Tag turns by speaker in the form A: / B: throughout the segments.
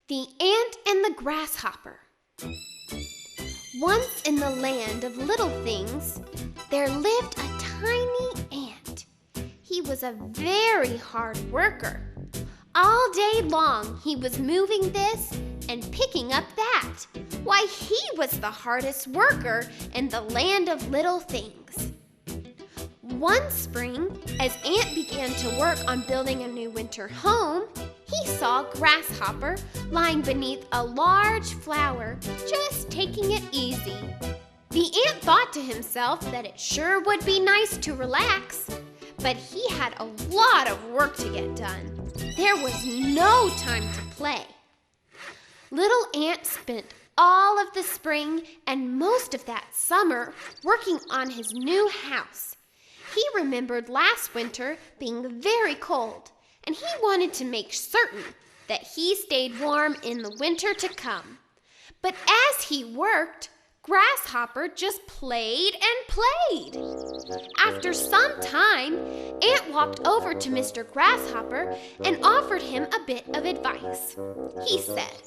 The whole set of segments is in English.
A: The Ant and the Grasshopper. Once in the land of little things, there lived a tiny ant. He was a very hard worker. All day long he was moving this and picking up that. Why, he was the hardest worker in the land of little things. One spring, as Ant began to work on building a new winter home, he saw Grasshopper lying beneath a large flower, just taking it easy. The ant thought to himself that it sure would be nice to relax, but he had a lot of work to get done. There was no time to play. Little Ant spent all of the spring and most of that summer working on his new house. He remembered last winter being very cold, and he wanted to make certain that he stayed warm in the winter to come. But as he worked, Grasshopper just played and played. After some time, Ant walked over to Mr. Grasshopper and offered him a bit of advice. He said,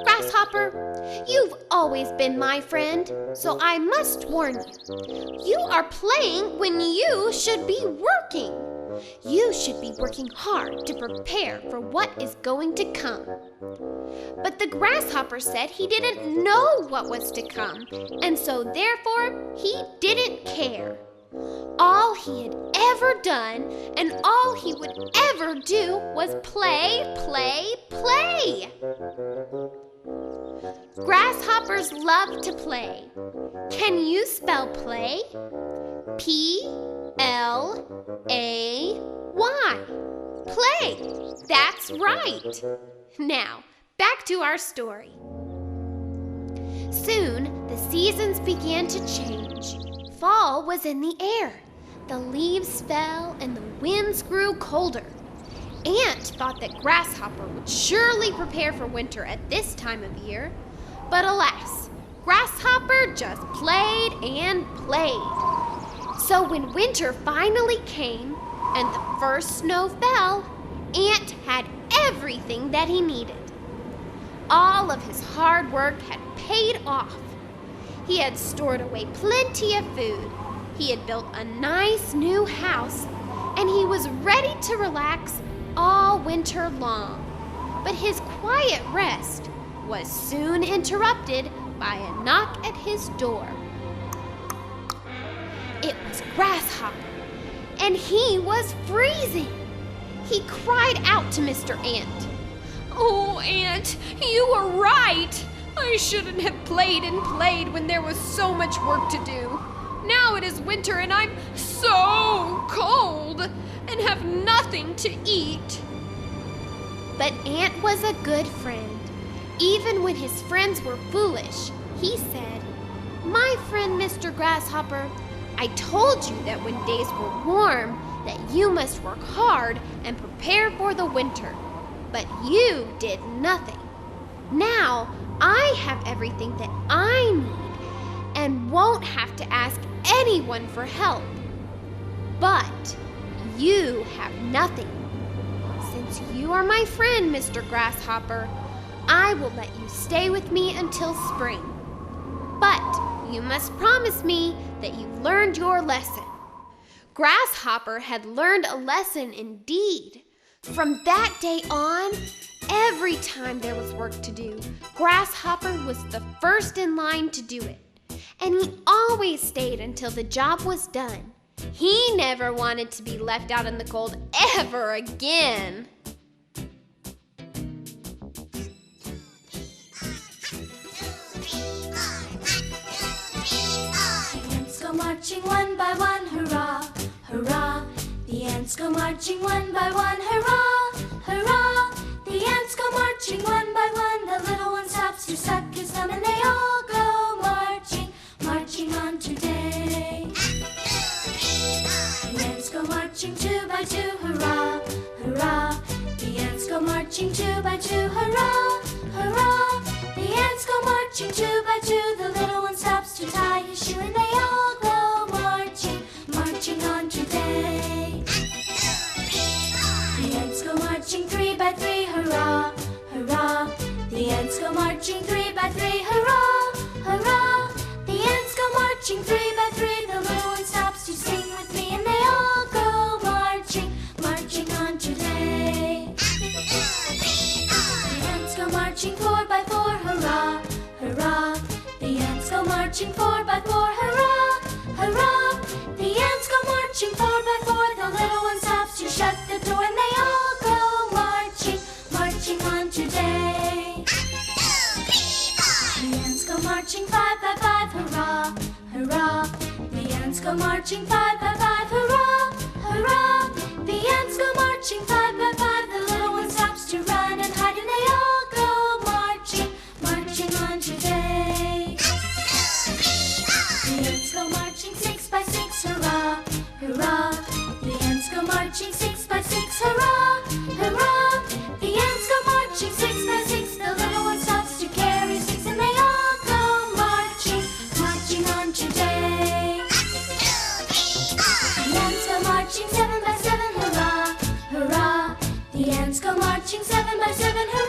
A: "Grasshopper, you've always been my friend, so I must warn you. You are playing when you should be working. You should be working hard to prepare for what is going to come." But the Grasshopper said he didn't know what was to come, and so therefore he didn't care. All he had ever done and all he would ever do was play, play, play. Grasshoppers love to play. Can you spell play? P-L-A-Y. Play. That's right. Now, back to our story. Soon, the seasons began to change. Fall was in the air. The leaves fell and the winds grew colder. Ant thought that Grasshopper would surely prepare for winter at this time of year. But alas, Grasshopper just played and played. So when winter finally came and the first snow fell, Ant had everything that he needed. All of his hard work had paid off. He had stored away plenty of food. He had built a nice new house, and he was ready to relax all winter long. But his quiet rest was soon interrupted by a knock at his door. It was Grasshopper, and he was freezing. He cried out to Mr. Ant.
B: "Oh, Ant, you were right. I shouldn't have played and played when there was so much work to do. Now it is winter and I'm so cold and have nothing to eat."
A: But Ant was a good friend. Even when his friends were foolish, he said, "My friend Mr. Grasshopper, I told you that when days were warm, that you must work hard and prepare for the winter. But you did nothing. Now I have everything that I need and won't have to ask anyone for help. But you have nothing. Since you are my friend, Mr. Grasshopper, I will let you stay with me until spring. But you must promise me that you've learned your lesson." Grasshopper had learned a lesson indeed. From that day on, every time there was work to do, Grasshopper was the first in line to do it. And he always stayed until the job was done. He never wanted to be left out in the cold ever again.
C: The ants go marching one by one, hurrah, hurrah. The ants go marching one by one, hurrah, hurrah. The ants go marching one by one. The little one stops to suck his thumb and they all go marching, marching on today. The ants go marching two by two, hurrah, hurrah. The ants go marching two by two, hurrah, hurrah. The ants go marching two by two. The little one stops to tie his shoe and they all go marching, marching on today. The ants go marching three by three, hurrah, hurrah. The go marching 3 by 3, hurrah, hurrah. The ants go marching 3 by 3. The little one stops to sing with me, and they all go marching, marching on today. The ants go marching 4 by 4, hurrah, hurrah. The ants go marching 4 by 4, hurrah, hurrah. The ants go marching 4 by 4. The little one stops to shut the door, and they all go marching, marching on today. The ants go marching 5 by 5, hurrah, hurrah. The ants go marching 5 by 5, hurrah, hurrah. The ants go marching 5 by 5. The little one stops to run and hide, and they all go marching, marching on today. The ants go marching 6 by 6, hurrah, hurrah. The ants go marching 6 by 6, hurrah, hurrah. The ants go marching 6 by 6. The little one stops to carry 6, and they all go marching, marching on today. The ants go marching 7 by 7, hurrah, hurrah. The ants go marching 7 by 7, hurrah.